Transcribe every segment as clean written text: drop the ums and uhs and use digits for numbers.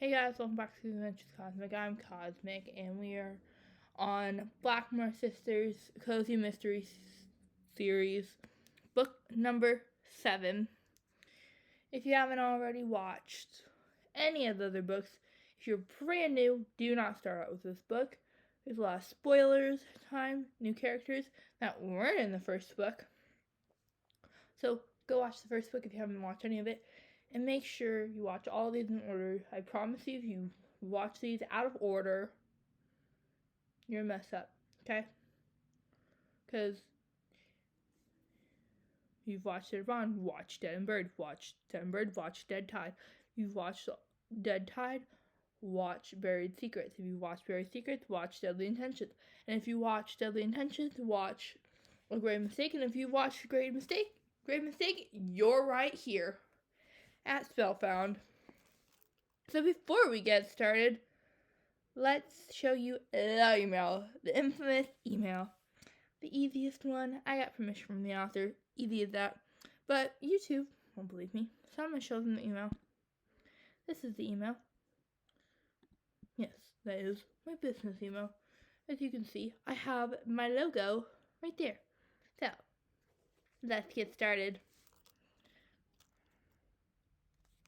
Hey guys, welcome back to Adventures Cosmic. I'm Cosmic, and we are on Blackmore Sisters Cozy Mystery Series, book number 7. If you haven't already watched any of the other books, if you're brand new, do not start out with this book. There's a lot of spoilers, new characters that weren't in the first book. So go watch the first book if you haven't watched any of it. And make sure you watch all these in order. I promise you, if you watch these out of order, you're a mess up, okay? Because you've watched Dead Ron, watch Dead and Bird, watch Dead and Bird, watch Dead Tide. You've watched Dead Tide, watch Buried Secrets. If you watch Buried Secrets, watch Deadly Intentions. And if you watch Deadly Intentions, watch A Great Mistake. And if you watch Great Mistake, you're right here at Spellfound. So before we get started, let's show you the email, the infamous email. The easiest one. I got permission from the author. Easy as that. But YouTube won't believe me, so I'm going to show them the email. This is the email. Yes, that is my business email. As you can see, I have my logo right there. So, let's get started.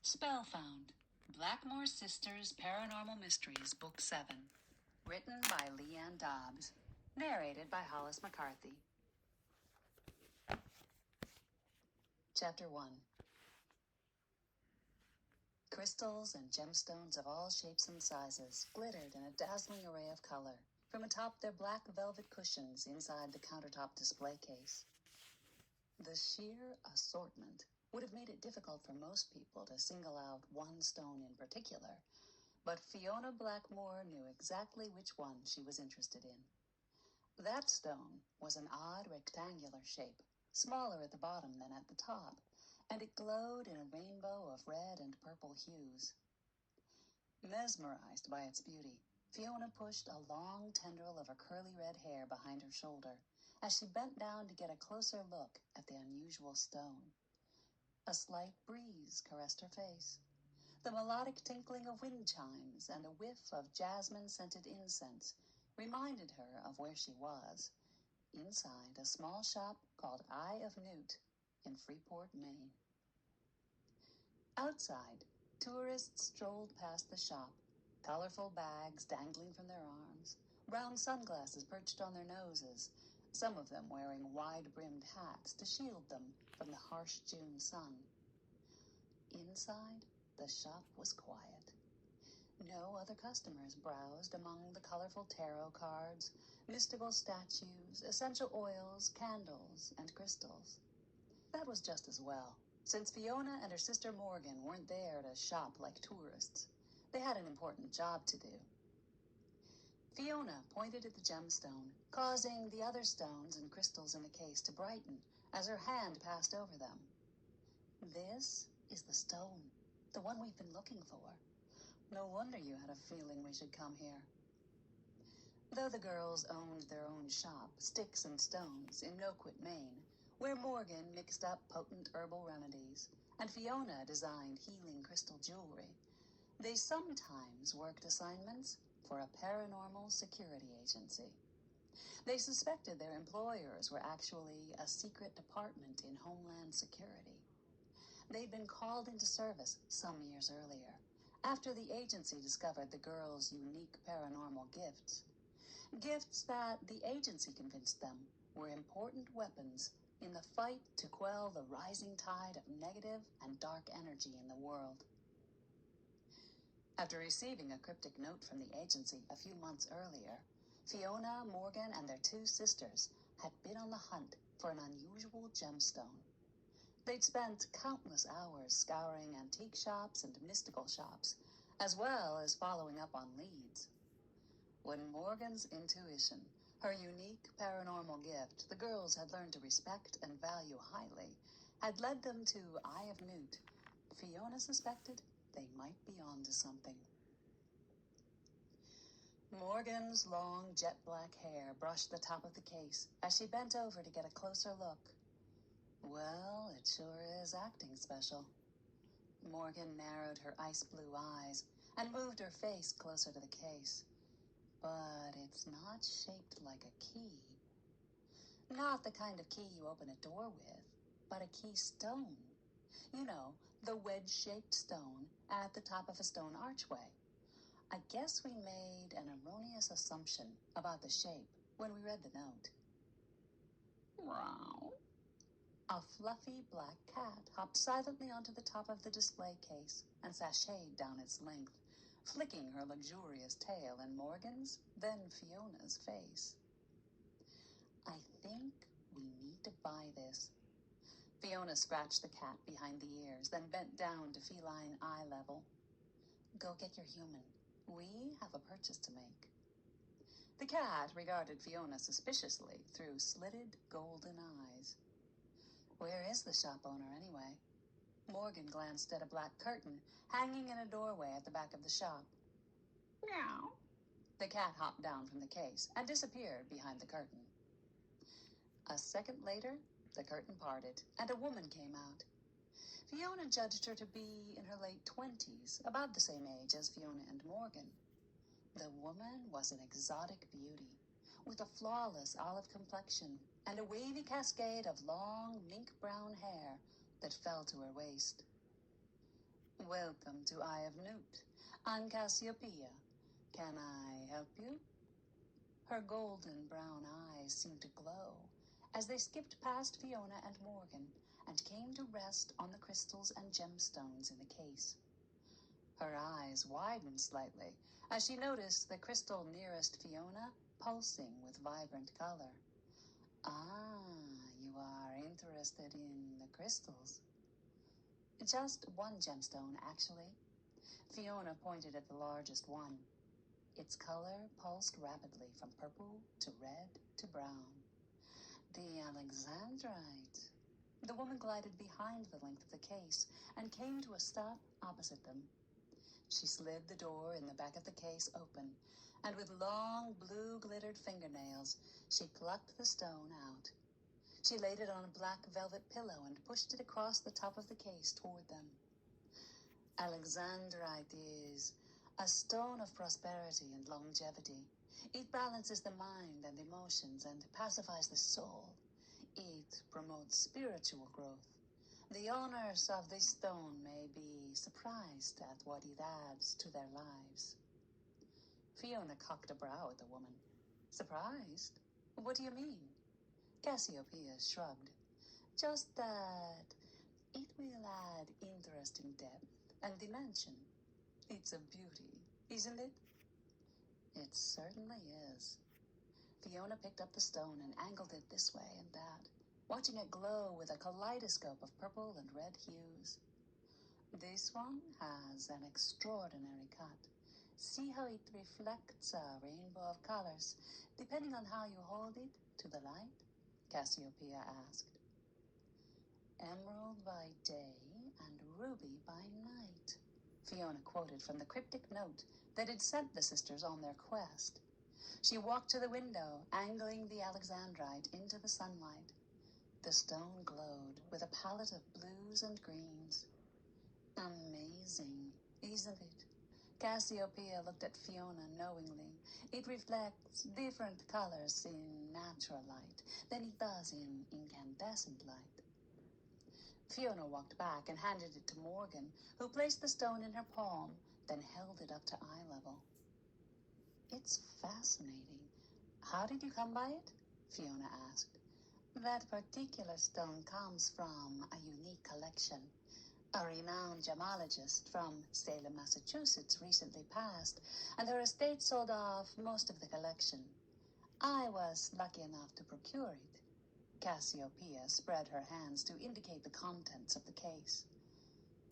Spellfound, Blackmore Sisters Paranormal Mysteries, Book 7. Written by Leanne Dobbs. Narrated by Hollis McCarthy. Chapter 1. Crystals and gemstones of all shapes and sizes glittered in a dazzling array of color from atop their black velvet cushions inside the countertop display case. The sheer assortment would have made it difficult for most people to single out one stone in particular, but Fiona Blackmore knew exactly which one she was interested in. That stone was an odd rectangular shape, smaller at the bottom than at the top, and it glowed in a rainbow of red and purple hues. Mesmerized by its beauty, Fiona pushed a long tendril of her curly red hair behind her shoulder as she bent down to get a closer look at the unusual stone. A slight breeze caressed her face. The melodic tinkling of wind chimes and a whiff of jasmine-scented incense reminded her of where she was, inside a small shop called Eye of Newt in Freeport, Maine. Outside, tourists strolled past the shop, colorful bags dangling from their arms, brown sunglasses perched on their noses, some of them wearing wide-brimmed hats to shield them from the harsh June sun. Inside, the shop was quiet. No other customers browsed among the colorful tarot cards, mystical statues, essential oils, candles, and crystals. That was just as well, since Fiona and her sister Morgan weren't there to shop like tourists. They had an important job to do. Fiona pointed at the gemstone, causing the other stones and crystals in the case to brighten as her hand passed over them. This is the stone, the one we've been looking for. No wonder you had a feeling we should come here. Though the girls owned their own shop, Sticks and Stones, in Noquit, Maine, where Morgan mixed up potent herbal remedies and Fiona designed healing crystal jewelry, they sometimes worked assignments for a paranormal security agency. They suspected their employers were actually a secret department in Homeland Security. They'd been called into service some years earlier, after the agency discovered the girls' unique paranormal gifts. Gifts that the agency convinced them were important weapons in the fight to quell the rising tide of negative and dark energy in the world. After receiving a cryptic note from the agency a few months earlier, Fiona, Morgan, and their two sisters had been on the hunt for an unusual gemstone. They'd spent countless hours scouring antique shops and mystical shops, as well as following up on leads. When Morgan's intuition, her unique paranormal gift the girls had learned to respect and value highly, had led them to Eye of Newt, Fiona suspected they might be onto something. Morgan's long jet-black hair brushed the top of the case as she bent over to get a closer look. Well, it sure is acting special. Morgan narrowed her ice-blue eyes, and moved her face closer to the case. But it's not shaped like a key. Not the kind of key you open a door with, but a keystone. You know, the wedge-shaped stone at the top of a stone archway. I guess we made an erroneous assumption about the shape when we read the note. Meow. A fluffy black cat hopped silently onto the top of the display case and sashayed down its length, flicking her luxurious tail in Morgan's, then Fiona's face. I think we need to buy this. Fiona scratched the cat behind the ears, then bent down to feline eye level. Go get your human. We have a purchase to make. The cat regarded Fiona suspiciously through slitted golden eyes. Where is the shop owner, anyway? Morgan glanced at a black curtain hanging in a doorway at the back of the shop. Meow. The cat hopped down from the case and disappeared behind the curtain. A second later, the curtain parted, and a woman came out. Fiona judged her to be in her late 20s, about the same age as Fiona and Morgan. The woman was an exotic beauty, with a flawless olive complexion and a wavy cascade of long mink-brown hair that fell to her waist. Welcome to Eye of Newt. I'm Cassiopeia. Can I help you? Her golden brown eyes seemed to glow as they skipped past Fiona and Morgan and came to rest on the crystals and gemstones in the case. Her eyes widened slightly as she noticed the crystal nearest Fiona pulsing with vibrant color. Ah, you are interested in the crystals. Just one gemstone, actually. Fiona pointed at the largest one. Its color pulsed rapidly from purple to red to brown. The Alexandrite. The woman glided behind the length of the case and came to a stop opposite them. She slid the door in the back of the case open, and with long blue-glittered fingernails, she plucked the stone out. She laid it on a black velvet pillow and pushed it across the top of the case toward them. Alexandrite is a stone of prosperity and longevity. It balances the mind and emotions and pacifies the soul. It promotes spiritual growth. The owners of this stone may be surprised at what it adds to their lives. Fiona cocked a brow at the woman. Surprised? What do you mean? Cassiopeia shrugged. Just that it will add interesting depth and dimension. It's a beauty, isn't it? It certainly is. Fiona picked up the stone and angled it this way and that, watching it glow with a kaleidoscope of purple and red hues. This one has an extraordinary cut. See how it reflects a rainbow of colors, depending on how you hold it to the light? Cassiopeia asked. Emerald by day and ruby by night, Fiona quoted from the cryptic note that had sent the sisters on their quest. She walked to the window, angling the Alexandrite into the sunlight. The stone glowed with a palette of blues and greens. Amazing, isn't it? Cassiopeia looked at Fiona knowingly. It reflects different colors in natural light than it does in incandescent light. Fiona walked back and handed it to Morgan, who placed the stone in her palm, then held it up to eye level. It's fascinating. How did you come by it? Fiona asked. That particular stone comes from a unique collection. A renowned gemologist from Salem, Massachusetts recently passed, and her estate sold off most of the collection. I was lucky enough to procure it. Cassiopeia spread her hands to indicate the contents of the case.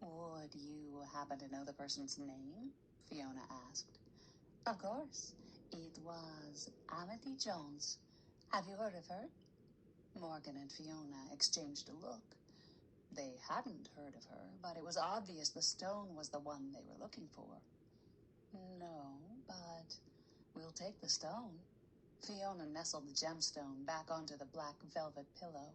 Would you happen to know the person's name? Fiona asked. Of course. It was Amity Jones. Have you heard of her? Morgan and Fiona exchanged a look. They hadn't heard of her, but it was obvious the stone was the one they were looking for. No, but we'll take the stone. Fiona nestled the gemstone back onto the black velvet pillow.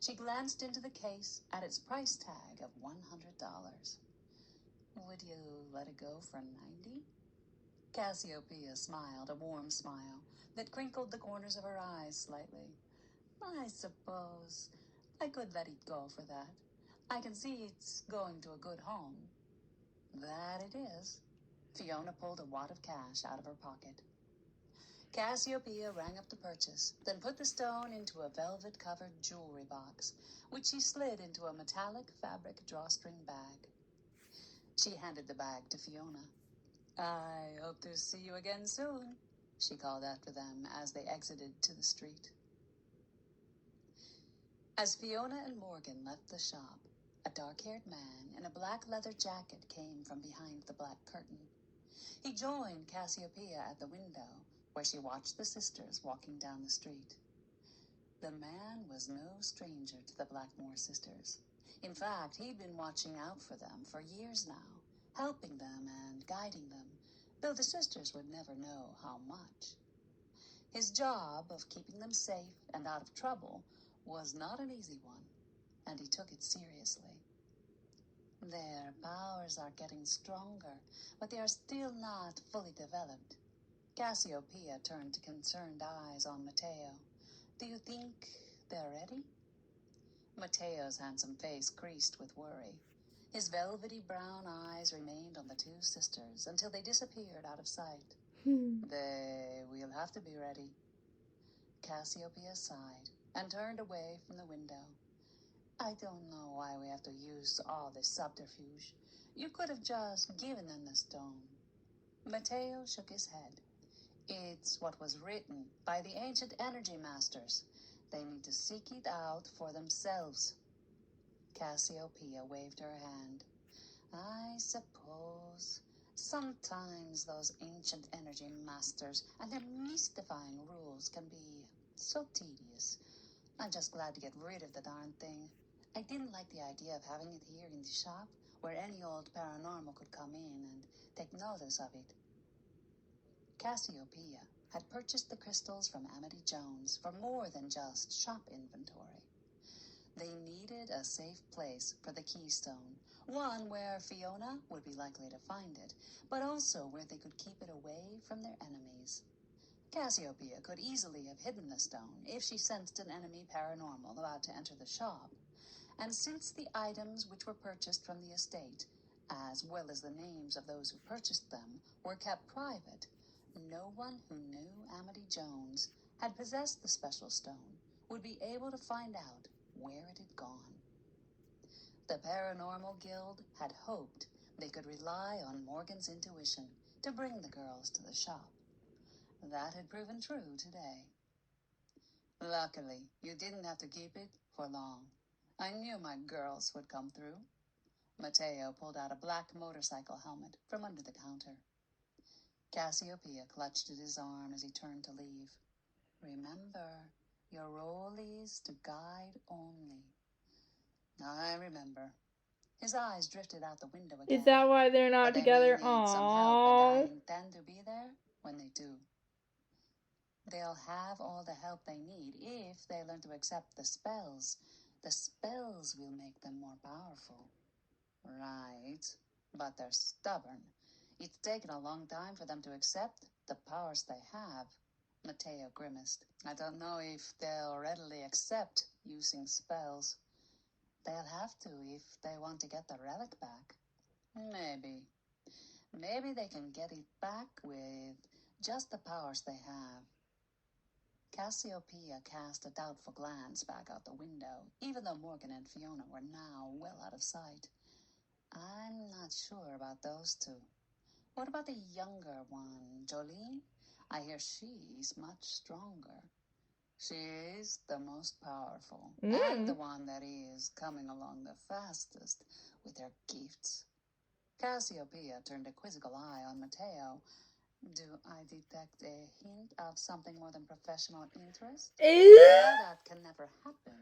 She glanced into the case at its price tag of $100. Would you let it go for 90? Cassiopeia smiled, a warm smile that crinkled the corners of her eyes slightly. I suppose I could let it go for that. I can see it's going to a good home. That it is. Fiona pulled a wad of cash out of her pocket. Cassiopeia rang up the purchase, then put the stone into a velvet-covered jewelry box, which she slid into a metallic fabric drawstring bag. She handed the bag to Fiona. I hope to see you again soon, she called after them as they exited to the street. As Fiona and Morgan left the shop, a dark-haired man in a black leather jacket came from behind the black curtain. He joined Cassiopeia at the window, where she watched the sisters walking down the street. The man was no stranger to the Blackmore sisters. In fact, he'd been watching out for them for years now, helping them and guiding them, though the sisters would never know how much. His job of keeping them safe and out of trouble was not an easy one, and he took it seriously. Their powers are getting stronger, but they are still not fully developed. Cassiopeia turned concerned eyes on Matteo. Do you think they're ready? Matteo's handsome face creased with worry. His velvety brown eyes remained on the two sisters until they disappeared out of sight. They will have to be ready. Cassiopeia sighed and turned away from the window. I don't know why we have to use all this subterfuge. You could have just given them the stone. Matteo shook his head. It's what was written by the ancient energy masters. They need to seek it out for themselves. Cassiopeia waved her hand. I suppose sometimes those ancient energy masters and their mystifying rules can be so tedious. I'm just glad to get rid of the darn thing. I didn't like the idea of having it here in the shop, where any old paranormal could come in and take notice of it. Cassiopeia had purchased the crystals from Amity Jones for more than just shop inventory. They needed a safe place for the keystone, one where Fiona would be likely to find it, but also where they could keep it away from their enemies. Cassiopeia could easily have hidden the stone if she sensed an enemy paranormal about to enter the shop, and since the items which were purchased from the estate, as well as the names of those who purchased them, were kept private, no one who knew Amity Jones, had possessed the special stone, would be able to find out where it had gone. The Paranormal Guild had hoped they could rely on Morgan's intuition to bring the girls to the shop. That had proven true today. Luckily, you didn't have to keep it for long. I knew my girls would come through. Matteo pulled out a black motorcycle helmet from under the counter. Cassiopeia clutched at his arm as he turned to leave. Remember, your role is to guide only. I remember. His eyes drifted out the window again. Is that why they're not But they together? may need some help, and I intend to be there when they do. They'll have all the help they need if they learn to accept the spells. The spells will make them more powerful. Right, but they're stubborn. It's taken a long time for them to accept the powers they have. Matteo grimaced. I don't know if they'll readily accept using spells. They'll have to if they want to get the relic back. Maybe. Maybe they can get it back with just the powers they have. Cassiopeia cast a doubtful glance back out the window, even though Morgan and Fiona were now well out of sight. I'm not sure about those two. What about the younger one, Jolene? I hear she's much stronger. She is the most powerful, and the one that is coming along the fastest with her gifts. Cassiopeia turned a quizzical eye on Matteo. Do I detect a hint of something more than professional interest? That can never happen.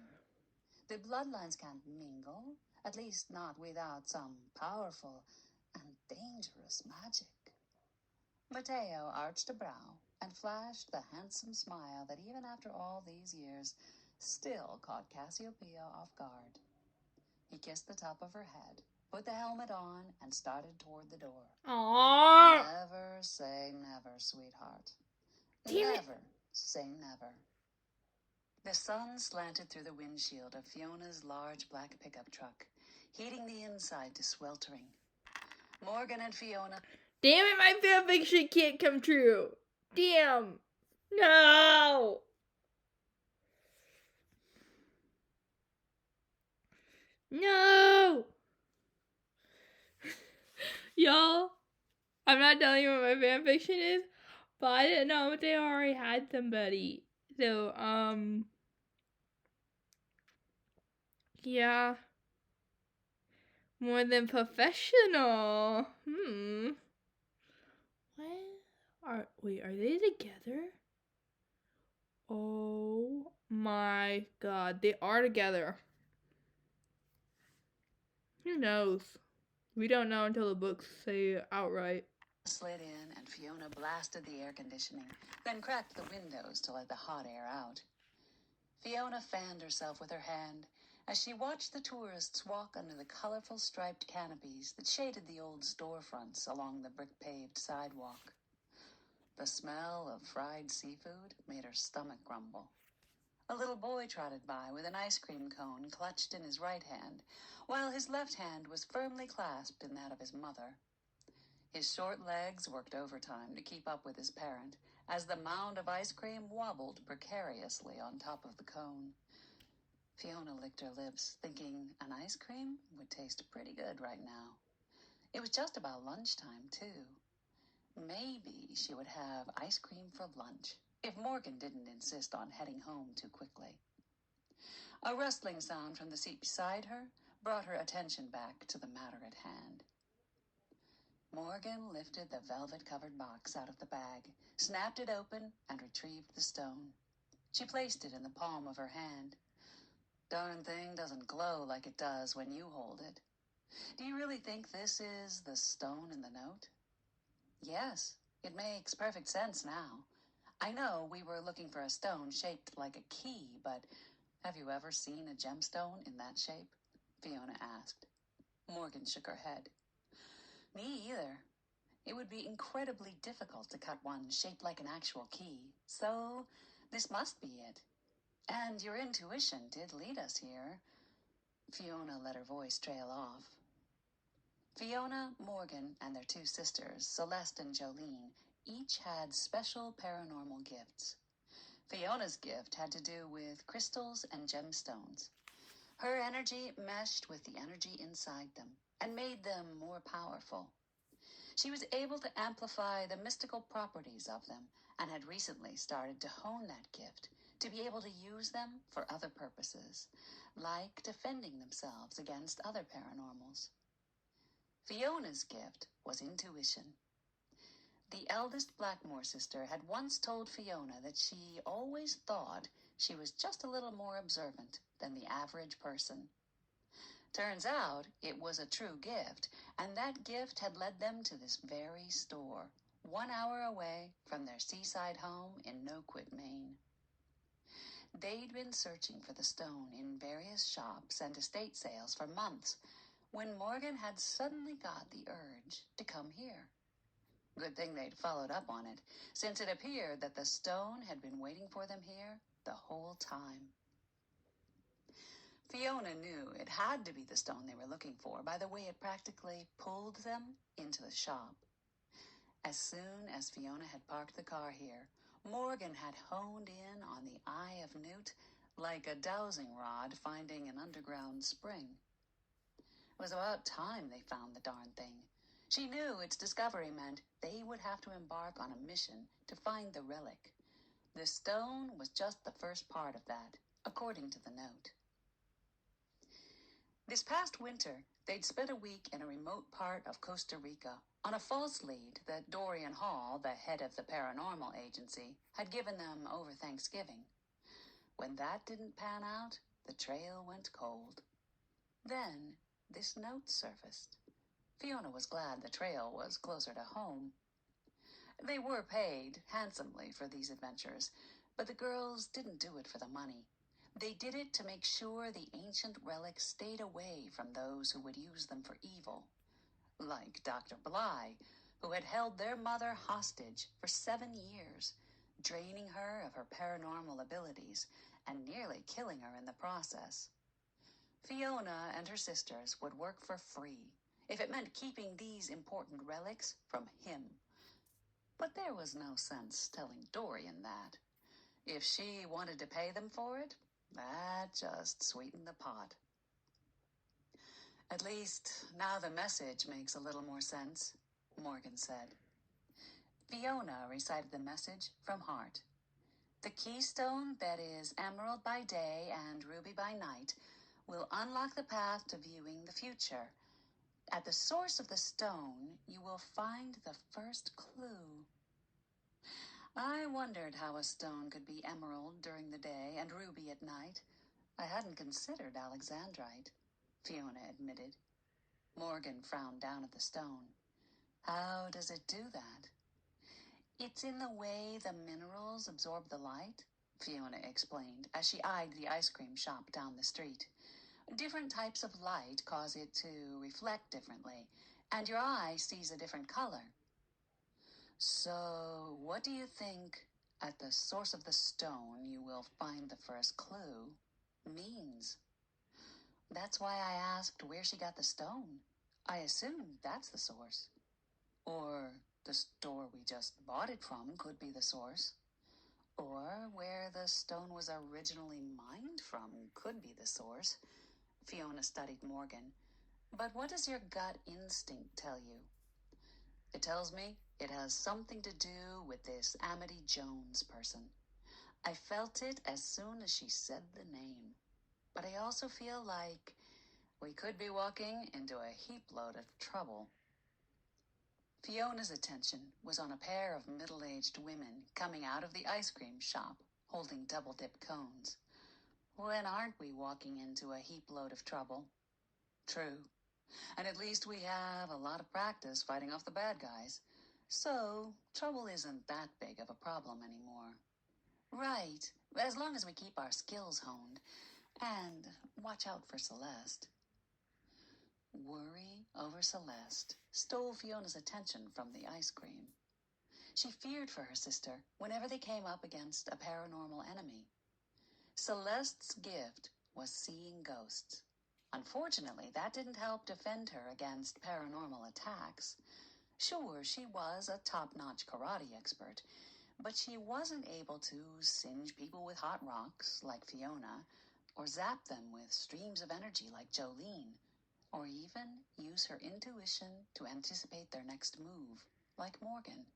The bloodlines can't mingle, at least not without some powerful and dangerous magic. Matteo arched a brow and flashed the handsome smile that even after all these years still caught Cassiopeia off guard. He kissed the top of her head put the helmet on, and started toward the door. Aww. Never say never, sweetheart. Damn it. Never say never. The sun slanted through the windshield of Fiona's large black pickup truck, heating the inside to sweltering. Morgan and Fiona... Damn it, my fanfiction can't come true. Damn. No. No. Y'all, I'm not telling you what my fanfiction is, but I didn't know if they already had somebody. So, yeah. More than professional. Wait, are they together? Oh my god, they are together. Who knows? We don't know until the books say it outright. Slid in and Fiona blasted the air conditioning, then cracked the windows to let the hot air out. Fiona fanned herself with her hand as she watched the tourists walk under the colorful striped canopies that shaded the old storefronts along the brick-paved sidewalk. The smell of fried seafood made her stomach grumble. A little boy trotted by with an ice cream cone clutched in his right hand, while his left hand was firmly clasped in that of his mother. His short legs worked overtime to keep up with his parent, as the mound of ice cream wobbled precariously on top of the cone. Fiona licked her lips, thinking an ice cream would taste pretty good right now. It was just about lunchtime, too. Maybe she would have ice cream for lunch, if Morgan didn't insist on heading home too quickly. A rustling sound from the seat beside her brought her attention back to the matter at hand. Morgan lifted the velvet-covered box out of the bag, snapped it open, and retrieved the stone. She placed it in the palm of her hand. Darn thing doesn't glow like it does when you hold it. Do you really think this is the stone in the note? Yes, it makes perfect sense now. I know we were looking for a stone shaped like a key, but have you ever seen a gemstone in that shape? Fiona asked. Morgan shook her head. Me either. It would be incredibly difficult to cut one shaped like an actual key, so this must be it. And your intuition did lead us here. Fiona let her voice trail off. Fiona, Morgan, and their two sisters, Celeste and Jolene, each had special paranormal gifts. Fiona's gift had to do with crystals and gemstones. Her energy meshed with the energy inside them and made them more powerful. She was able to amplify the mystical properties of them and had recently started to hone that gift to be able to use them for other purposes, like defending themselves against other paranormals. Fiona's gift was intuition. The eldest Blackmore sister had once told Fiona that she always thought she was just a little more observant than the average person. Turns out it was a true gift, and that gift had led them to this very store, 1 hour away from their seaside home in Noquit, Maine. They'd been searching for the stone in various shops and estate sales for months when Morgan had suddenly got the urge to come here. Good thing they'd followed up on it, since it appeared that the stone had been waiting for them here the whole time. Fiona knew it had to be the stone they were looking for by the way it practically pulled them into the shop. As soon as Fiona had parked the car here, Morgan had honed in on the eye of newt like a dowsing rod finding an underground spring. It was about time they found the darn thing. She knew its discovery meant they would have to embark on a mission to find the relic. The stone was just the first part of that, according to the note. This past winter, they'd spent a week in a remote part of Costa Rica on a false lead that Dorian Hall, the head of the paranormal agency, had given them over Thanksgiving. When that didn't pan out, the trail went cold. Then this note surfaced. Fiona was glad the trail was closer to home. They were paid handsomely for these adventures, but the girls didn't do it for the money. They did it to make sure the ancient relics stayed away from those who would use them for evil, like Dr. Bly, who had held their mother hostage for 7 years, draining her of her paranormal abilities and nearly killing her in the process. Fiona and her sisters would work for free if it meant keeping these important relics from him. But there was no sense telling Dorian that. If she wanted to pay them for it, that just sweetened the pot. At least now the message makes a little more sense, Morgan said. Fiona recited the message from heart. The keystone that is emerald by day and ruby by night will unlock the path to viewing the future. At the source of the stone, you will find the first clue. I wondered how a stone could be emerald during the day and ruby at night. I hadn't considered alexandrite, Fiona admitted. Morgan frowned down at the stone. How does it do that? It's in the way the minerals absorb the light, Fiona explained as she eyed the ice cream shop down the street. Different types of light cause it to reflect differently, and your eye sees a different color. So, what do you think "at the source of the stone you will find the first clue" means? That's why I asked where she got the stone. I assumed that's the source. Or the store we just bought it from could be the source. Or where the stone was originally mined from could be the source. Fiona studied Morgan. But what does your gut instinct tell you? It tells me it has something to do with this Amity Jones person. I felt it as soon as she said the name. But I also feel like we could be walking into a heap load of trouble. Fiona's attention was on a pair of middle-aged women coming out of the ice cream shop, holding double-dip cones. When aren't we walking into a heap load of trouble? True. And at least we have a lot of practice fighting off the bad guys. So, trouble isn't that big of a problem anymore. Right, as long as we keep our skills honed. And watch out for Celeste. Worry over Celeste stole Fiona's attention from the ice cream. She feared for her sister whenever they came up against a paranormal enemy. Celeste's gift was seeing ghosts. Unfortunately, that didn't help defend her against paranormal attacks. Sure, she was a top-notch karate expert, but she wasn't able to singe people with hot rocks like Fiona, or zap them with streams of energy like Jolene, or even use her intuition to anticipate their next move, like Morgan.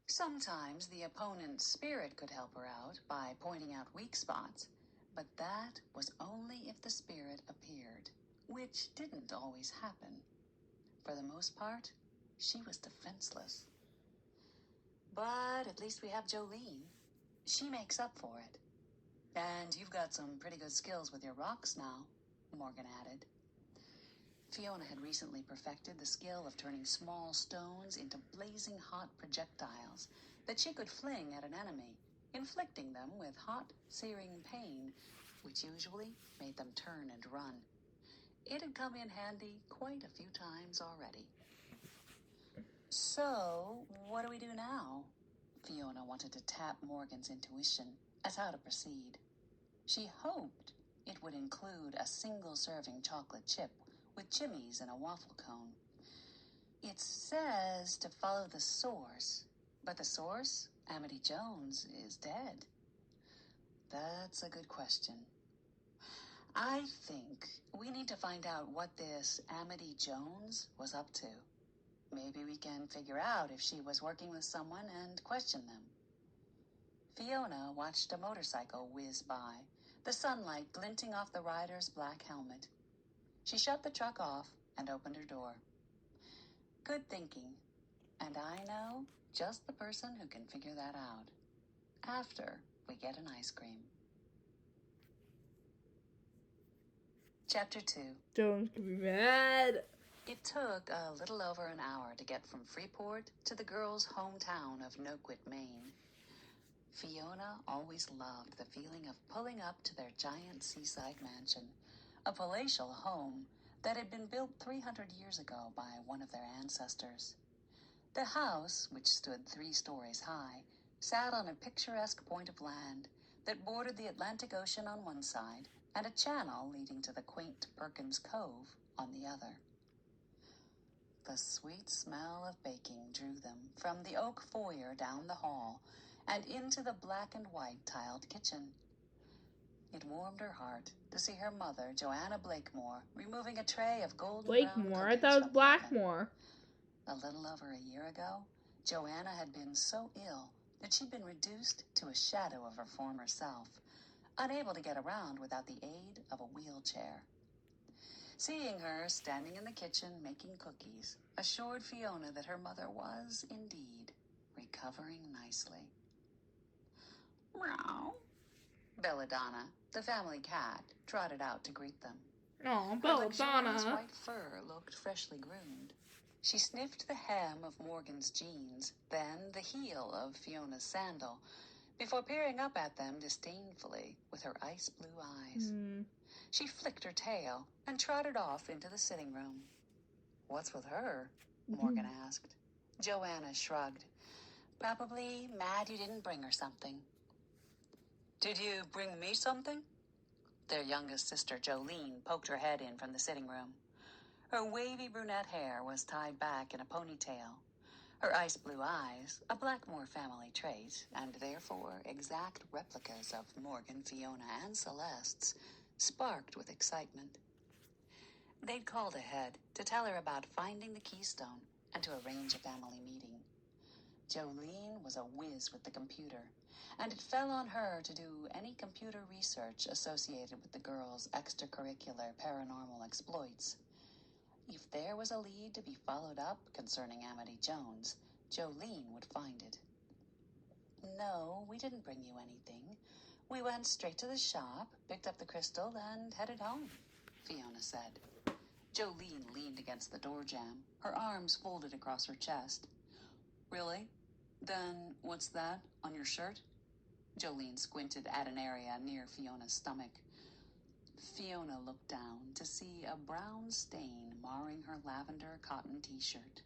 Sometimes the opponent's spirit could help her out by pointing out weak spots, but that was only if the spirit appeared, which didn't always happen. For the most part, she was defenseless. But at least we have Jolene. She makes up for it. And you've got some pretty good skills with your rocks now, Morgan added. Fiona had recently perfected the skill of turning small stones into blazing hot projectiles that she could fling at an enemy, inflicting them with hot, searing pain, which usually made them turn and run. It had come in handy quite a few times already. So, what do we do now? Fiona wanted to tap Morgan's intuition as how to proceed. She hoped it would include a single-serving chocolate chip with chimneys and a waffle cone. It says to follow the source, but the source, Amity Jones, is dead. That's a good question. I think we need to find out what this Amity Jones was up to. Maybe we can figure out if she was working with someone and question them. Fiona watched a motorcycle whiz by, the sunlight glinting off the rider's black helmet. She shut the truck off and opened her door. Good thinking. And I know just the person who can figure that out. After we get an ice cream. Chapter 2. Jones could be mad. It took a little over an hour to get from Freeport to the girls' hometown of Noquit, Maine. Fiona always loved the feeling of pulling up to their giant seaside mansion, a palatial home that had been built 300 years ago by one of their ancestors. The house, which stood 3 stories high, sat on a picturesque point of land that bordered the Atlantic Ocean on one side and a channel leading to the quaint Perkins Cove on the other. The sweet smell of baking drew them from the oak foyer down the hall and into the black and white tiled kitchen. It warmed her heart to see her mother, Joanna Blakemore, removing a tray of golden brown Blakemore? I cookies thought it was from the oven. Blackmore. A little over a year ago, Joanna had been so ill that she'd been reduced to a shadow of her former self, unable to get around without the aid of a wheelchair. Seeing her standing in the kitchen making cookies assured Fiona that her mother was, indeed, recovering nicely. Meow. Belladonna, the family cat, trotted out to greet them. Oh, Her luxurious Belladonna. white fur looked freshly groomed. She sniffed the hem of Morgan's jeans, then the heel of Fiona's sandal, before peering up at them disdainfully with her ice blue eyes. She flicked her tail and trotted off into the sitting room. "What's with her?" Morgan asked. Joanna shrugged. "Probably mad you didn't bring her something." "Did you bring me something?" Their youngest sister, Jolene, poked her head in from the sitting room. Her wavy brunette hair was tied back in a ponytail. Her ice blue eyes, a Blackmore family trait, and therefore exact replicas of Morgan, Fiona, and Celeste's, sparked with excitement. They'd called ahead to tell her about finding the Keystone and to arrange a family meeting. Jolene was a whiz with the computer, and it fell on her to do any computer research associated with the girls' extracurricular paranormal exploits. If there was a lead to be followed up concerning Amity Jones, Jolene would find it. "No, we didn't bring you anything. We went straight to the shop, picked up the crystal, and headed home," Fiona said. Jolene leaned against the door jamb, her arms folded across her chest. "Really? Then what's that on your shirt?" Jolene squinted at an area near Fiona's stomach. Fiona looked down to see a brown stain marring her lavender cotton t-shirt.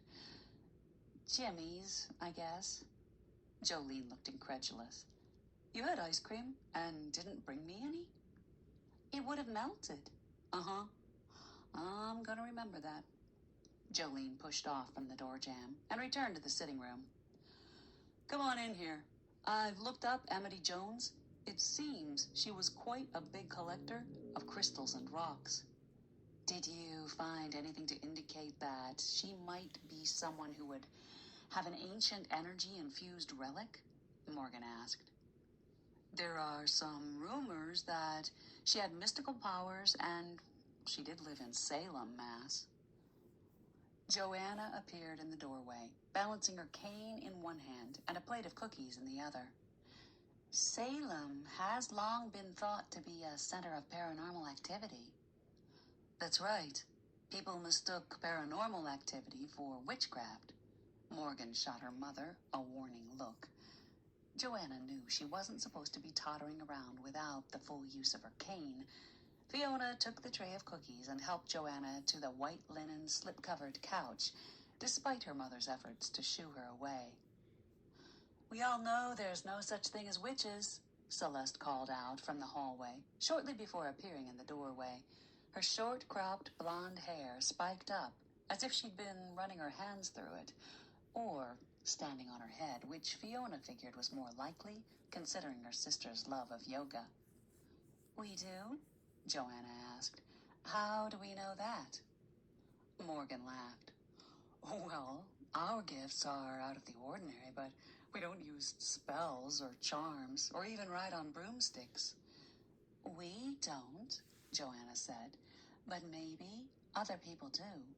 "Jimmy's, I guess." Jolene looked incredulous. "You had ice cream and didn't bring me any?" "It would have melted." "Uh-huh. I'm gonna remember that." Jolene pushed off from the door jamb and returned to the sitting room. "Come on in here. I've looked up Amity Jones. It seems she was quite a big collector of crystals and rocks." "Did you find anything to indicate that she might be someone who would have an ancient energy-infused relic?" Morgan asked. "There are some rumors that she had mystical powers and she did live in Salem, Mass." Joanna appeared in the doorway, balancing her cane in one hand and a plate of cookies in the other. "Salem has long been thought to be a center of paranormal activity." "That's right. People mistook paranormal activity for witchcraft." Morgan shot her mother a warning look. Joanna knew she wasn't supposed to be tottering around without the full use of her cane. Fiona took the tray of cookies and helped Joanna to the white linen slip-covered couch, despite her mother's efforts to shoo her away. "We all know there's no such thing as witches," Celeste called out from the hallway, shortly before appearing in the doorway. Her short-cropped blonde hair spiked up, as if she'd been running her hands through it, or standing on her head, which Fiona figured was more likely, considering her sister's love of yoga. "We do?" Joanna asked. "How do we know that?" Morgan laughed. "Well, our gifts are out of the ordinary, but we don't use spells or charms or even ride on broomsticks." "We don't," Joanna said, "but maybe other people do.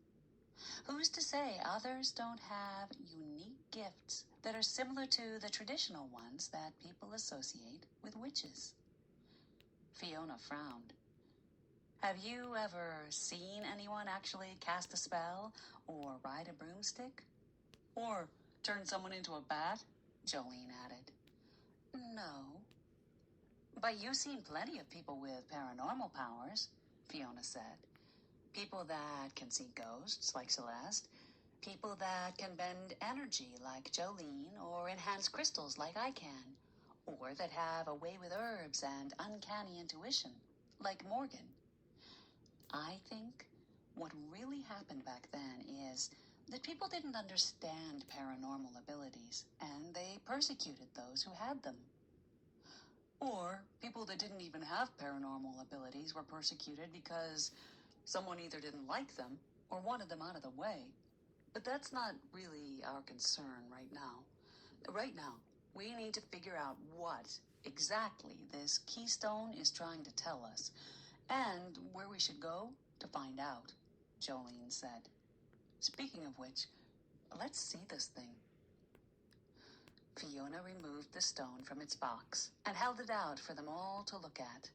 Who's to say others don't have unique gifts that are similar to the traditional ones that people associate with witches?" Fiona frowned. "Have you ever seen anyone actually cast a spell or ride a broomstick?" "Or turn someone into a bat?" Jolene added. No. But you've seen plenty of people with paranormal powers, Fiona said. People that can see ghosts, like Celeste. People that can bend energy, like Jolene, or enhance crystals, like I can. Or that have a way with herbs and uncanny intuition, like Morgan. I think what really happened back then is that people didn't understand paranormal abilities, and they persecuted those who had them. Or people that didn't even have paranormal abilities were persecuted because someone either didn't like them or wanted them out of the way. But that's not really our concern right now. Right now, we need to figure out what exactly this keystone is trying to tell us, and where we should go to find out, Jolene said. Speaking of which, let's see this thing. Fiona removed the stone from its box and held it out for them all to look at.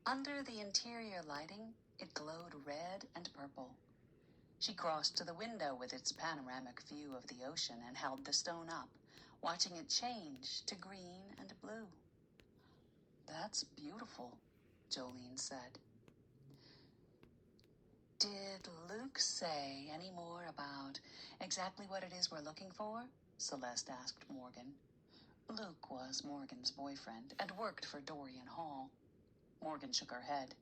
Under the interior lighting, it glowed red and purple. She crossed to the window with its panoramic view of the ocean and held the stone up, watching it change to green and blue. That's beautiful, Jolene said. Did Luke say any more about exactly what it is we're looking for? Celeste asked Morgan. Luke was Morgan's boyfriend and worked for Dorian Hall. Morgan shook her head.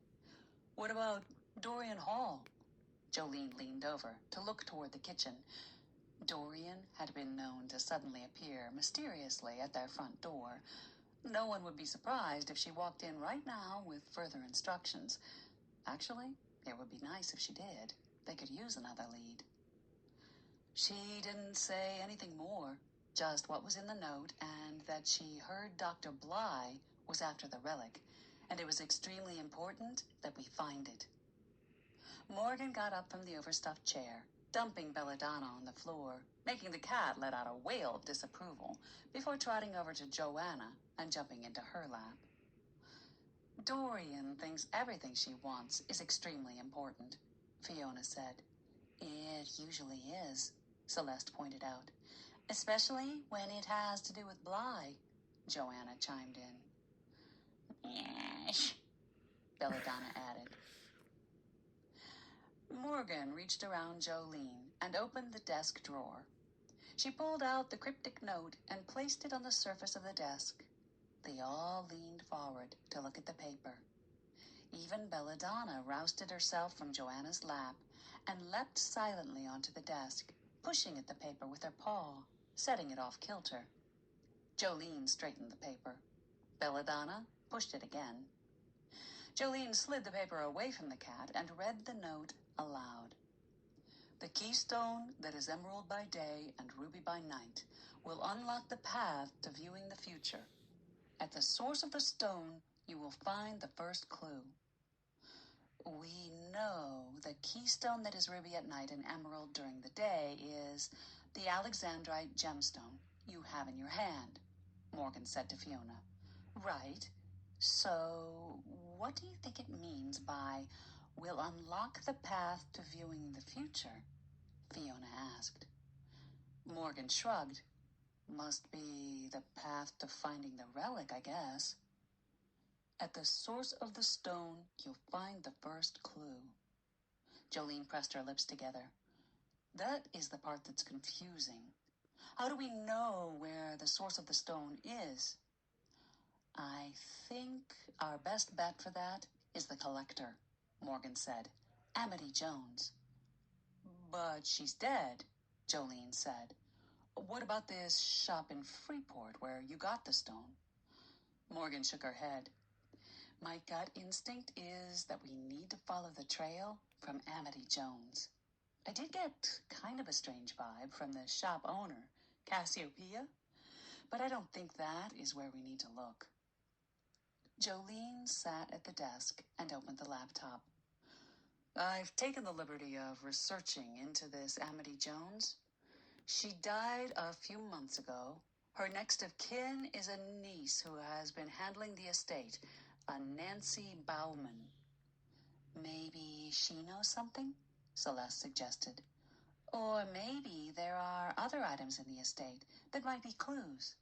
What about Dorian Hall? Jolene leaned over to look toward the kitchen. Dorian had been known to suddenly appear mysteriously at their front door. No one would be surprised if she walked in right now with further instructions. Actually, it would be nice if she did. They could use another lead. She didn't say anything more, just what was in the note and that she heard Dr. Bly was after the relic, and it was extremely important that we find it. Morgan got up from the overstuffed chair, dumping Belladonna on the floor, making the cat let out a wail of disapproval before trotting over to Joanna and jumping into her lap. Dorian thinks everything she wants is extremely important, Fiona said. It usually is, Celeste pointed out. Especially when it has to do with Bly, Joanna chimed in. Yeesh, Belladonna added. Morgan reached around Jolene and opened the desk drawer. She pulled out the cryptic note and placed it on the surface of the desk. They all leaned forward to look at the paper. Even Belladonna rousted herself from Joanna's lap and leapt silently onto the desk, pushing at the paper with her paw, setting it off kilter. Jolene straightened the paper. Belladonna pushed it again. Jolene slid the paper away from the cat and read the note aloud. The keystone that is emerald by day and ruby by night will unlock the path to viewing the future. At the source of the stone, you will find the first clue. We know the keystone that is ruby at night and emerald during the day is the Alexandrite gemstone you have in your hand, Morgan said to Fiona. Right. So, what do you think it means by will unlock the path to viewing the future? Fiona asked. Morgan shrugged. Must be the path to finding the relic, I guess. At the source of the stone, you'll find the first clue. Jolene pressed her lips together. That is the part that's confusing. How do we know where the source of the stone is? I think our best bet for that is the collector, Morgan said. Amity Jones. But she's dead, Jolene said. What about this shop in Freeport where you got the stone? Morgan shook her head. My gut instinct is that we need to follow the trail from Amity Jones. I did get kind of a strange vibe from the shop owner, Cassiopeia, but I don't think that is where we need to look. Jolene sat at the desk and opened the laptop. I've taken the liberty of researching into this Amity Jones. She died a few months ago. Her next of kin is a niece who has been handling the estate, a Nancy Bauman. Maybe she knows something? Celeste suggested. Or maybe there are other items in the estate that might be clues.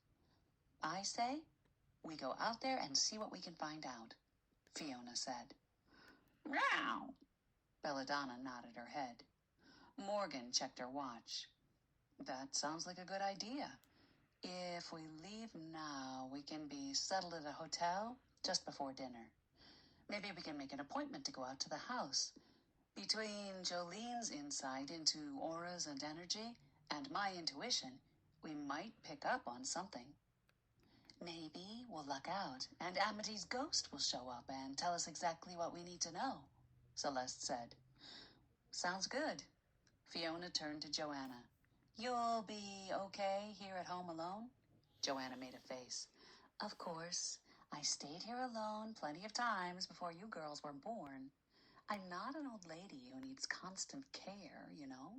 I say We go out there and see what we can find out, Fiona said. Meow. Belladonna nodded her head. Morgan checked her watch. That sounds like a good idea. If we leave now, we can be settled at a hotel just before dinner. Maybe we can make an appointment to go out to the house. Between Jolene's insight into auras and energy and my intuition, we might pick up on something. Maybe we'll luck out and Amity's ghost will show up and tell us exactly what we need to know, Celeste said. Sounds good. Fiona turned to Joanna. You'll be okay here at home alone? Joanna made a face. Of course. I stayed here alone plenty of times before you girls were born. I'm not an old lady who needs constant care, you know.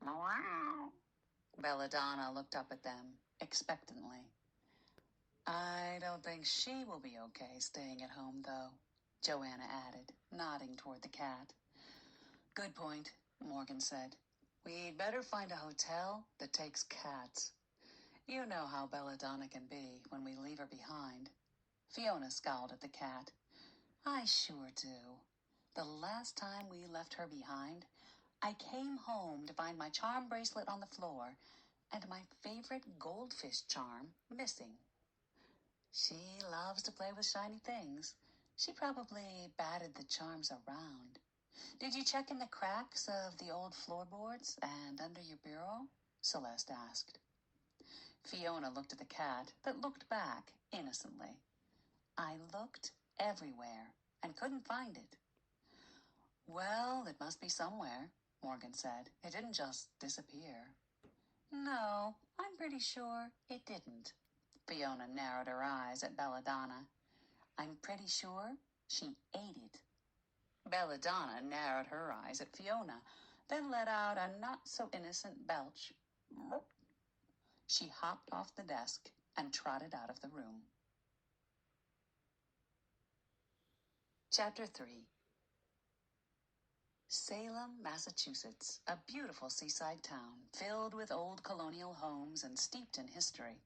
Wow. Belladonna looked up at them expectantly. I don't think she will be okay staying at home, though, Joanna added, nodding toward the cat. Good point, Morgan said. We'd better find a hotel that takes cats. You know how Belladonna can be when we leave her behind. Fiona scowled at the cat. I sure do. The last time we left her behind, I came home to find my charm bracelet on the floor and my favorite goldfish charm missing. She loves to play with shiny things. She probably batted the charms around. Did you check in the cracks of the old floorboards and under your bureau? Celeste asked. Fiona looked at the cat, but looked back innocently. I looked everywhere and couldn't find it. Well, it must be somewhere, Morgan said. It didn't just disappear. No, I'm pretty sure it didn't. Fiona narrowed her eyes at Belladonna. I'm pretty sure she ate it. Belladonna narrowed her eyes at Fiona, then let out a not-so-innocent belch. She hopped off the desk and trotted out of the room. Chapter 3. Salem, Massachusetts, a beautiful seaside town filled with old colonial homes and steeped in history,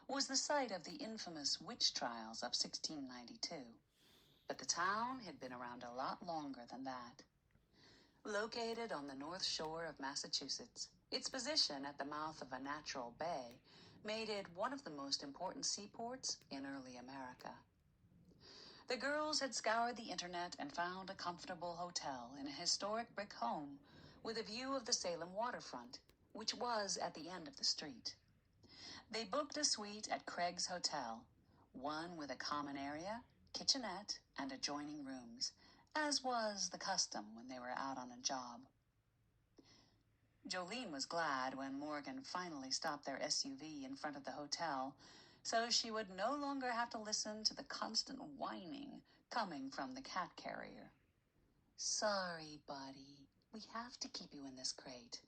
was the site of the infamous witch trials of 1692. But the town had been around a lot longer than that. Located on the north shore of Massachusetts, its position at the mouth of a natural bay made it one of the most important seaports in early America. The girls had scoured the internet and found a comfortable hotel in a historic brick home with a view of the Salem waterfront, which was at the end of the street. They booked a suite at Craig's Hotel, one with a common area, kitchenette, and adjoining rooms, as was the custom when they were out on a job. Jolene was glad when Morgan finally stopped their SUV in front of the hotel, so she would no longer have to listen to the constant whining coming from the cat carrier. Sorry, buddy. We have to keep you in this crate.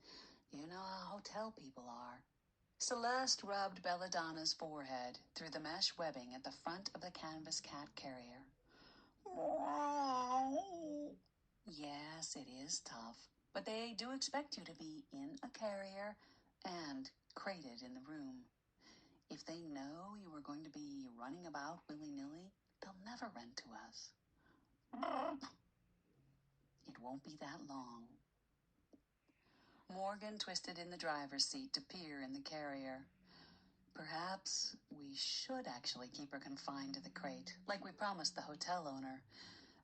You know how hotel people are. Celeste rubbed Belladonna's forehead through the mesh webbing at the front of the canvas cat carrier. Yes, it is tough, but they do expect you to be in a carrier and crated in the room. If they know you are going to be running about willy-nilly, they'll never rent to us. It won't be that long. Morgan twisted in the driver's seat to peer in the carrier. Perhaps we should actually keep her confined to the crate, like we promised the hotel owner,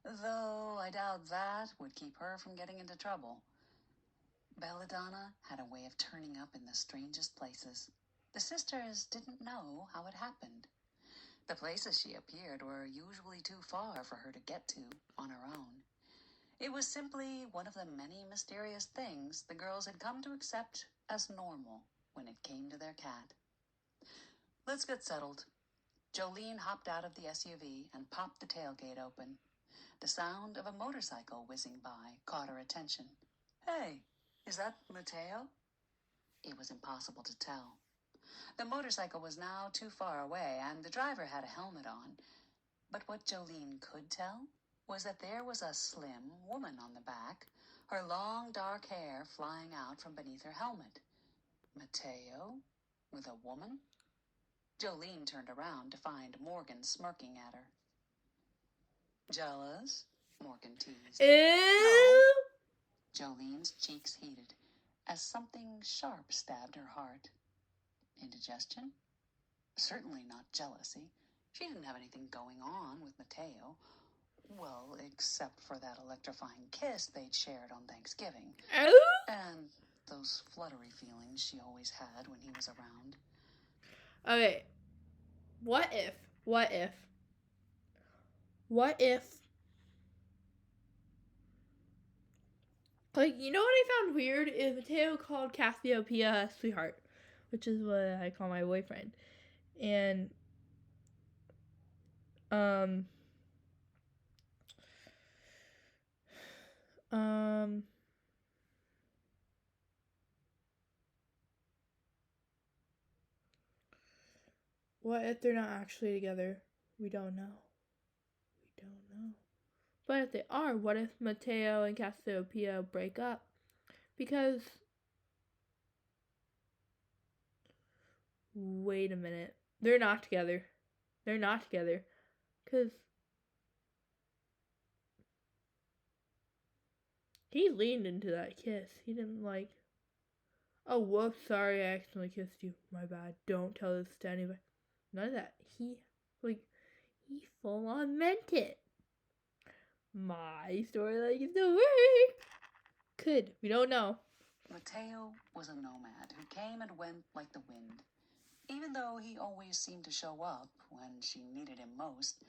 though I doubt that would keep her from getting into trouble. Belladonna had a way of turning up in the strangest places. The sisters didn't know how it happened. The places she appeared were usually too far for her to get to on her own. It was simply one of the many mysterious things the girls had come to accept as normal when it came to their cat. Let's get settled. Jolene hopped out of the SUV and popped the tailgate open. The sound of a motorcycle whizzing by caught her attention. Hey, is that Mateo? It was impossible to tell. The motorcycle was now too far away, and the driver had a helmet on. But what Jolene could tell was that there was a slim woman on the back, her long dark hair flying out from beneath her helmet. Mateo with a woman? Jolene turned around to find Morgan smirking at her. Jealous? Morgan teased. Ew! Jolene's cheeks heated as something sharp stabbed her heart. Indigestion? Certainly not jealousy. She didn't have anything going on with Mateo. Well, except for that electrifying kiss they'd shared on Thanksgiving. Ew! And those fluttery feelings she always had when he was around. Okay. What if, like, you know what I found weird is Mateo called Cassiopeia sweetheart, which is what I call my boyfriend. And, what if they're not actually together? We don't know. But if they are, what if Mateo and Cassiopeia break up? Because, wait a minute. They're not together. Because he leaned into that kiss. He didn't oh, whoops, sorry, I accidentally kissed you. My bad. Don't tell this to anybody. None of that. He full on meant it. My story is the way. Could. We don't know. Mateo was a nomad who came and went like the wind. Even though he always seemed to show up when she needed him most,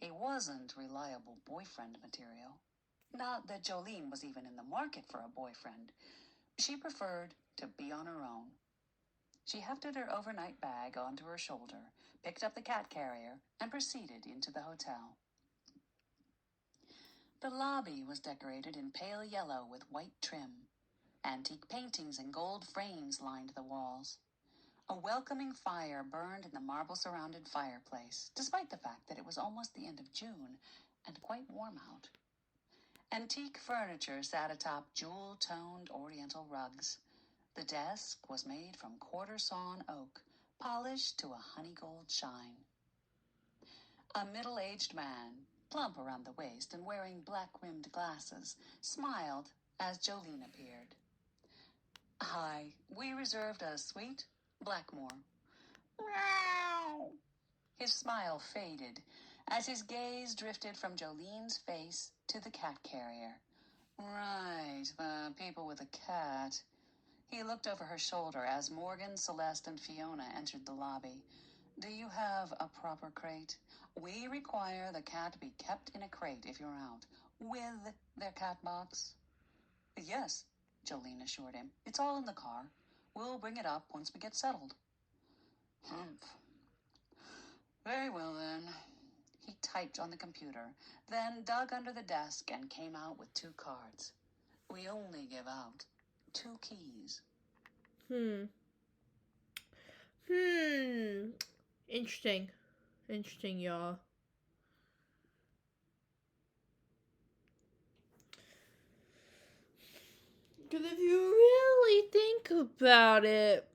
he wasn't reliable boyfriend material. Not that Jolene was even in the market for a boyfriend. She preferred to be on her own. She hefted her overnight bag onto her shoulder, picked up the cat carrier, and proceeded into the hotel. The lobby was decorated in pale yellow with white trim. Antique paintings and gold frames lined the walls. A welcoming fire burned in the marble-surrounded fireplace, despite the fact that it was almost the end of June and quite warm out. Antique furniture sat atop jewel-toned oriental rugs. The desk was made from quarter-sawn oak, polished to a honey-gold shine. A middle-aged man, plump around the waist and wearing black-rimmed glasses, smiled as Jolene appeared. "Hi, we reserved a suite, Blackmore." Meow. His smile faded as his gaze drifted from Jolene's face to the cat carrier. Right, the people with a cat. He looked over her shoulder as Morgan, Celeste, and Fiona entered the lobby. "Do you have a proper crate? We require the cat be kept in a crate if you're out, with their cat box." "Yes," Jolene assured him. "It's all in the car. We'll bring it up once we get settled." "Humph. Very well, then." He typed on the computer, then dug under the desk and came out with 2 cards. "We only give out 2 keys." Interesting, y'all. Because if you really think about it,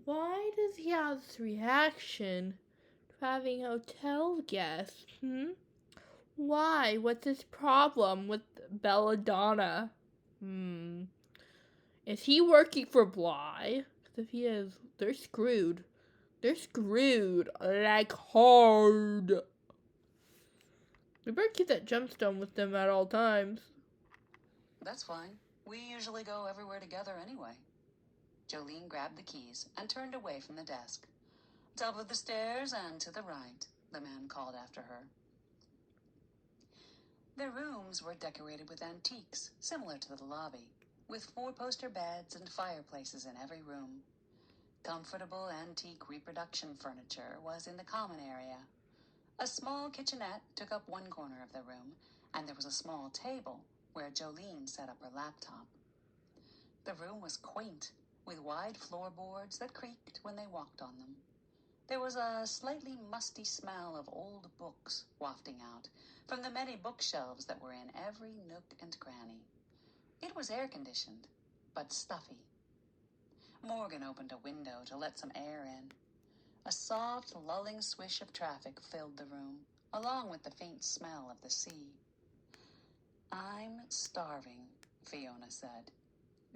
why does he have this reaction to having hotel guests? Why? What's his problem with Belladonna? Is he working for Bly? Because if he is, they're screwed. They're screwed, like, hard. We better keep that gemstone with them at all times. "That's fine. We usually go everywhere together anyway." Jolene grabbed the keys and turned away from the desk. "Top of the stairs and to the right," the man called after her. Their rooms were decorated with antiques, similar to the lobby, with 4-poster beds and fireplaces in every room. Comfortable antique reproduction furniture was in the common area. A small kitchenette took up one corner of the room, and there was a small table where Jolene set up her laptop. The room was quaint, with wide floorboards that creaked when they walked on them. There was a slightly musty smell of old books wafting out from the many bookshelves that were in every nook and cranny. It was air-conditioned, but stuffy. Morgan opened a window to let some air in. A soft, lulling swish of traffic filled the room, along with the faint smell of the sea. "I'm starving," Fiona said.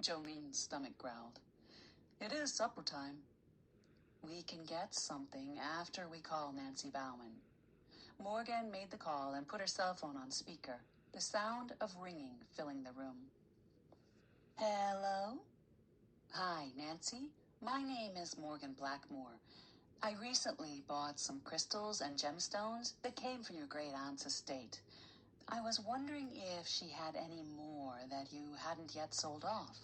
Jolene's stomach growled. "It is supper time." "We can get something after we call Nancy Bauman." Morgan made the call and put her cell phone on speaker, the sound of ringing filling the room. "Hello?" "Hi, Nancy. My name is Morgan Blackmore. I recently bought some crystals and gemstones that came from your great-aunt's estate. I was wondering if she had any more that you hadn't yet sold off."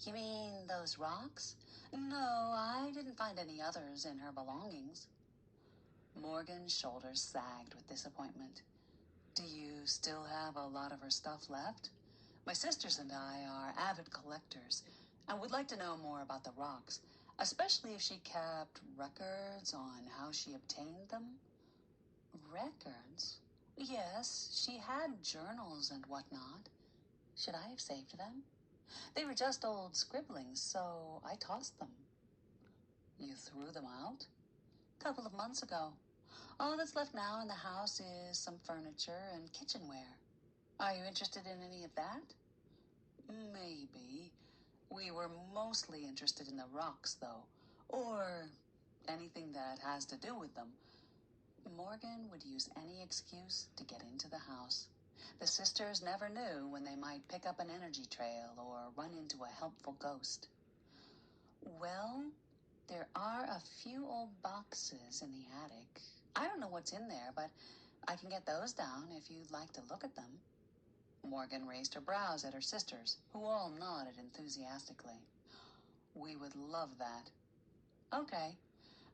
"You mean those rocks?" "No, I didn't find any others in her belongings." Morgan's shoulders sagged with disappointment. "Do you still have a lot of her stuff left? My sisters and I are avid collectors and would like to know more about the rocks, especially if she kept records on how she obtained them." "Records?" "Yes, she had journals and whatnot. Should I have saved them? They were just old scribblings, so I tossed them." "You threw them out?" "Couple of months ago. All that's left now in the house is some furniture and kitchenware. Are you interested in any of that?" "Maybe. We were mostly interested in the rocks, though, or anything that has to do with them." Morgan would use any excuse to get into the house. The sisters never knew when they might pick up an energy trail or run into a helpful ghost. "Well, there are a few old boxes in the attic. I don't know what's in there, but I can get those down if you'd like to look at them." Morgan raised her brows at her sisters, who all nodded enthusiastically. "We would love that." "Okay.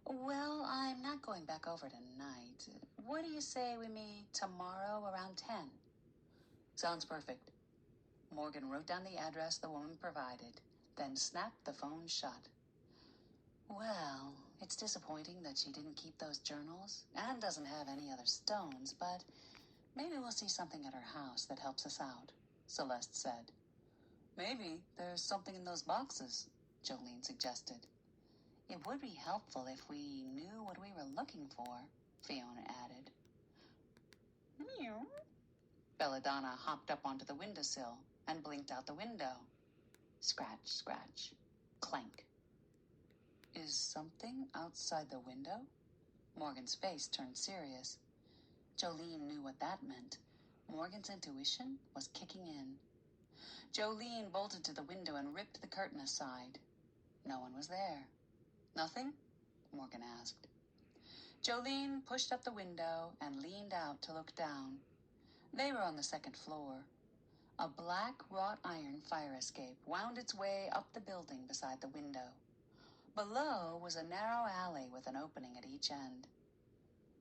Well, I'm not going back over tonight. What do you say we meet tomorrow around 10? "Sounds perfect." Morgan wrote down the address the woman provided, then snapped the phone shut. "Well, it's disappointing that she didn't keep those journals and doesn't have any other stones, but maybe we'll see something at her house that helps us out," Celeste said. "Maybe there's something in those boxes," Jolene suggested. "It would be helpful if we knew what we were looking for," Fiona added. "Meow." Belladonna hopped up onto the windowsill and blinked out the window. Scratch, scratch, clank. "Is something outside the window?" Morgan's face turned serious. Jolene knew what that meant. Morgan's intuition was kicking in. Jolene bolted to the window and ripped the curtain aside. No one was there. "Nothing?" Morgan asked. Jolene pushed up the window and leaned out to look down. They were on the second floor. A black wrought iron fire escape wound its way up the building beside the window. Below was a narrow alley with an opening at each end.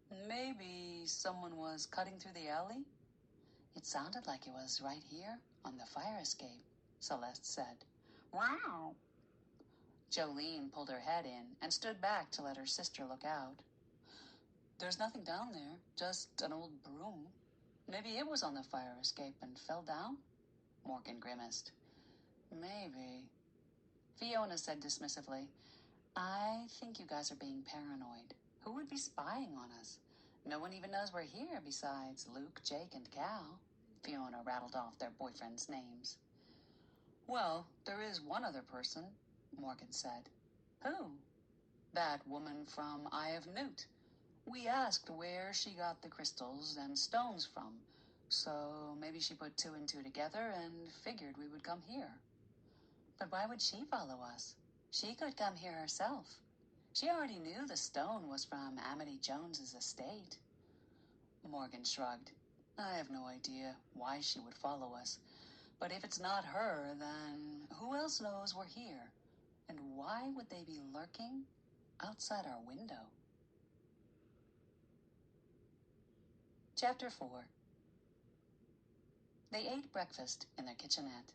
"Maybe someone was cutting through the alley?" "It sounded like it was right here on the fire escape," Celeste said. "Wow." Jolene pulled her head in and stood back to let her sister look out. "There's nothing down there, just an old broom. Maybe it was on the fire escape and fell down?" Morgan grimaced. "Maybe." Fiona said dismissively, "I think you guys are being paranoid. Who would be spying on us? No one even knows we're here besides Luke, Jake, and Cal." Fiona rattled off their boyfriends' names. "Well, there is one other person," Morgan said. "Who?" "That woman from Eye of Newt. We asked where she got the crystals and stones from, so maybe she put two and two together and figured we would come here." "But why would she follow us? She could come here herself. She already knew the stone was from Amity Jones's estate." Morgan shrugged. "I have no idea why she would follow us. But if it's not her, then who else knows we're here? And why would they be lurking outside our window?" Chapter 4. They ate breakfast in their kitchenette.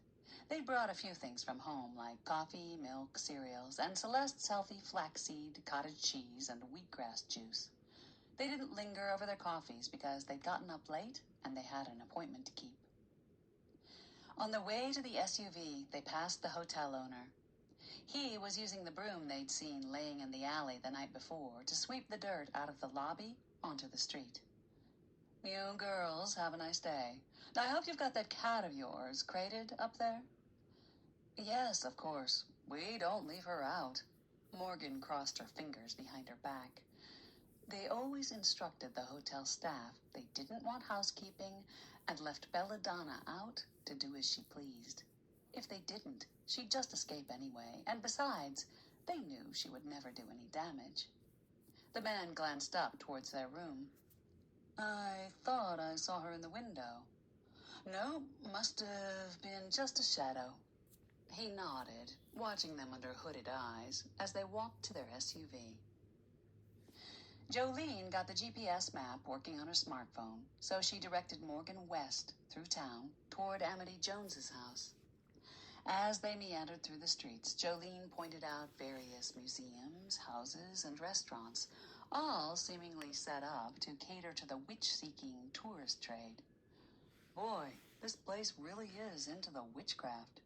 They'd brought a few things from home, like coffee, milk, cereals, and Celeste's healthy flaxseed, cottage cheese, and wheatgrass juice. They didn't linger over their coffees because they'd gotten up late and they had an appointment to keep. On the way to the SUV, they passed the hotel owner. He was using the broom they'd seen laying in the alley the night before to sweep the dirt out of the lobby onto the street. "You girls have a nice day. I hope you've got that cat of yours crated up there?" "Yes, of course. We don't leave her out." Morgan crossed her fingers behind her back. They always instructed the hotel staff they didn't want housekeeping and left Belladonna out to do as she pleased. If they didn't, she'd just escape anyway, and besides, they knew she would never do any damage. The man glanced up towards their room. "I thought I saw her in the window." "No, must have been just a shadow." He nodded, watching them under hooded eyes as they walked to their SUV. Jolene got the GPS map working on her smartphone, so she directed Morgan west through town toward Amity Jones's house. As they meandered through the streets, Jolene pointed out various museums, houses, and restaurants, all seemingly set up to cater to the witch-seeking tourist trade. "Boy, this place really is into the witchcraft."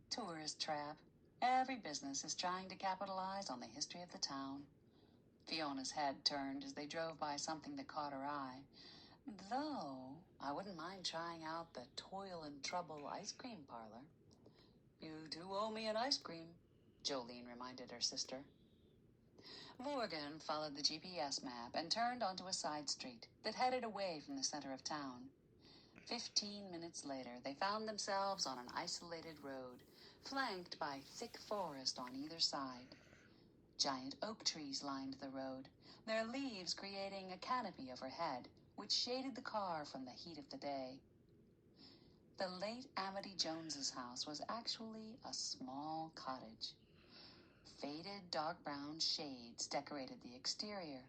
"Tourist trap. Every business is trying to capitalize on the history of the town." Fiona's head turned as they drove by something that caught her eye. "Though, I wouldn't mind trying out the Toil and Trouble ice cream parlor." "You do owe me an ice cream," Jolene reminded her sister. Morgan followed the GPS map and turned onto a side street that headed away from the center of town. 15 minutes later, they found themselves on an isolated road, flanked by thick forest on either side. Giant oak trees lined the road, their leaves creating a canopy overhead, which shaded the car from the heat of the day. The late Amity Jones's house was actually a small cottage. Faded dark brown shades decorated the exterior.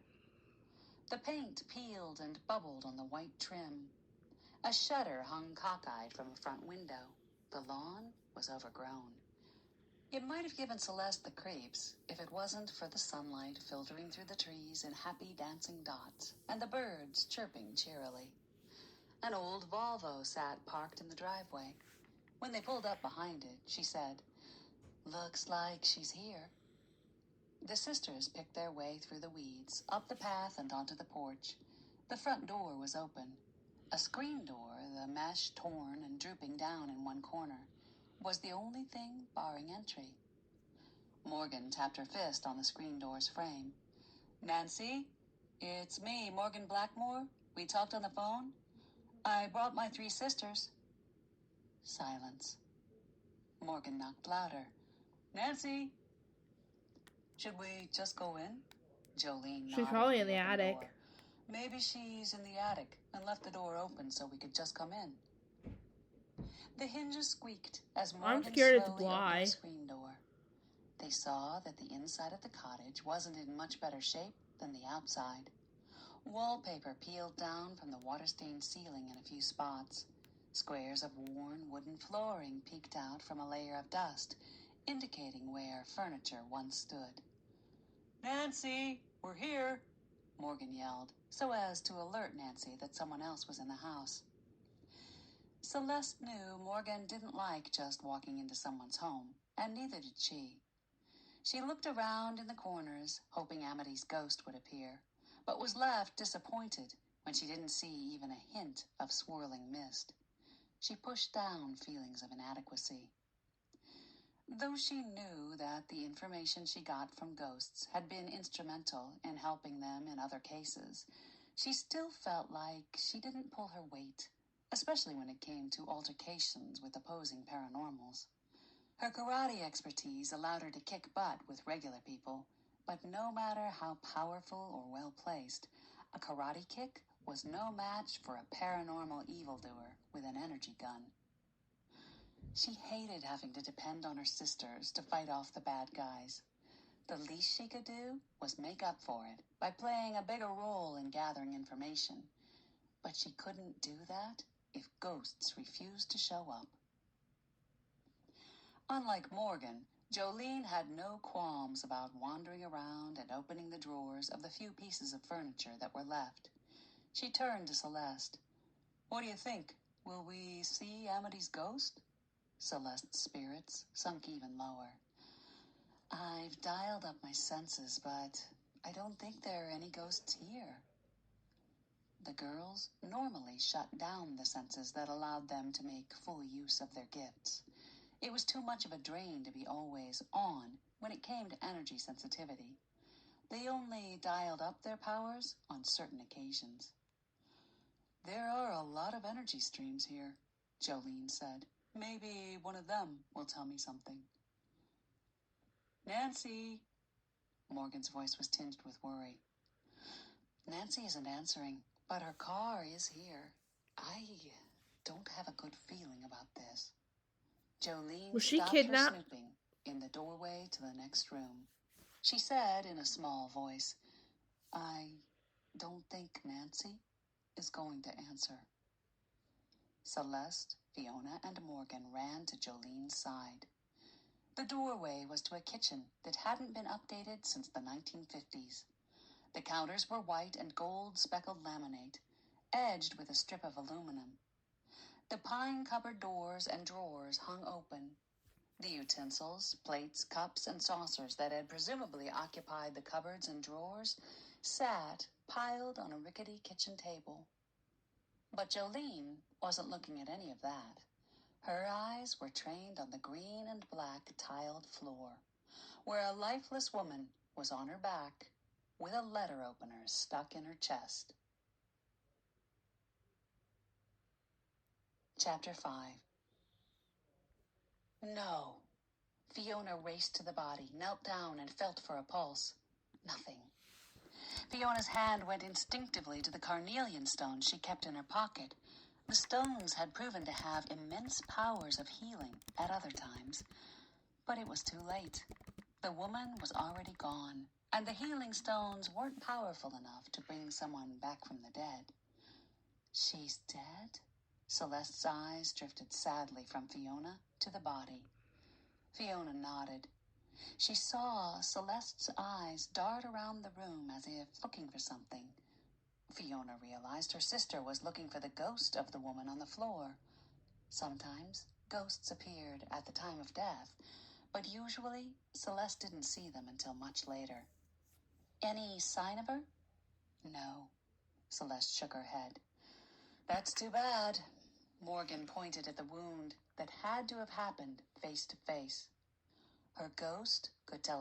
The paint peeled and bubbled on the white trim. A shutter hung cockeyed from a front window. The lawn was overgrown. It might have given Celeste the creeps if it wasn't for the sunlight filtering through the trees in happy dancing dots and the birds chirping cheerily. An old Volvo sat parked in the driveway. When they pulled up behind it, she said, "Looks like she's here." The sisters picked their way through the weeds, up the path and onto the porch. The front door was open. A screen door, the mesh torn and drooping down in one corner, was the only thing barring entry. Morgan tapped her fist on the screen door's frame. "Nancy? It's me, Morgan Blackmore. We talked on the phone. I brought my 3 sisters." Silence. Morgan knocked louder. "Nancy?" "Should we just go in?" Jolene nodded. She's probably in the open attic. door. "Maybe she's in the attic and left the door open so we could just come in." The hinges squeaked as Morgan I'm scared it's slowly Bly. opened the screen door. They saw that the inside of the cottage wasn't in much better shape than the outside. Wallpaper peeled down from the water-stained ceiling in a few spots. Squares of worn wooden flooring peeked out from a layer of dust, indicating where furniture once stood. "Nancy, we're here," Morgan yelled, so as to alert Nancy that someone else was in the house. Celeste knew Morgan didn't like just walking into someone's home, and neither did she. She looked around in the corners, hoping Amity's ghost would appear, but was left disappointed when she didn't see even a hint of swirling mist. She pushed down feelings of inadequacy. Though she knew that the information she got from ghosts had been instrumental in helping them in other cases, she still felt like she didn't pull her weight, especially when it came to altercations with opposing paranormals. Her karate expertise allowed her to kick butt with regular people, but no matter how powerful or well-placed, a karate kick was no match for a paranormal evildoer with an energy gun. She hated having to depend on her sisters to fight off the bad guys. The least she could do was make up for it by playing a bigger role in gathering information. But she couldn't do that if ghosts refused to show up. Unlike Morgan, Jolene had no qualms about wandering around and opening the drawers of the few pieces of furniture that were left. She turned to Celeste. "What do you think? Will we see Amity's ghost?" Celeste's spirits sunk even lower. I've dialed up my senses, but I don't think there are any ghosts here. The girls normally shut down the senses that allowed them to make full use of their gifts. It was too much of a drain to be always on when it came to energy sensitivity. They only dialed up their powers on certain occasions. There are a lot of energy streams here, Jolene said. Maybe one of them will tell me something. Nancy! Morgan's voice was tinged with worry. Nancy isn't answering, but her car is here. I don't have a good feeling about this. Jolene Was she stopped kidnapped? her snooping in the doorway to the next room. She said in a small voice, I don't think Nancy is going to answer. Celeste, Fiona, and Morgan ran to Jolene's side. The doorway was to a kitchen that hadn't been updated since the 1950s. The counters were white and gold-speckled laminate, edged with a strip of aluminum. The pine-covered doors and drawers hung open. The utensils, plates, cups, and saucers that had presumably occupied the cupboards and drawers sat piled on a rickety kitchen table. But Jolene wasn't looking at any of that. Her eyes were trained on the green and black tiled floor, where a lifeless woman was on her back with a letter opener stuck in her chest. Chapter 5. No. Fiona raced to the body, knelt down, and felt for a pulse. Nothing. Fiona's hand went instinctively to the carnelian stones she kept in her pocket. The stones had proven to have immense powers of healing at other times, but it was too late. The woman was already gone, and the healing stones weren't powerful enough to bring someone back from the dead. She's dead? Celeste's eyes drifted sadly from Fiona to the body. Fiona nodded. She saw Celeste's eyes dart around the room as if looking for something. Fiona realized her sister was looking for the ghost of the woman on the floor. Sometimes ghosts appeared at the time of death, but usually Celeste didn't see them until much later. Any sign of her? No. Celeste shook her head. That's too bad. Morgan pointed at the wound that had to have happened face to face. Her ghost could tell us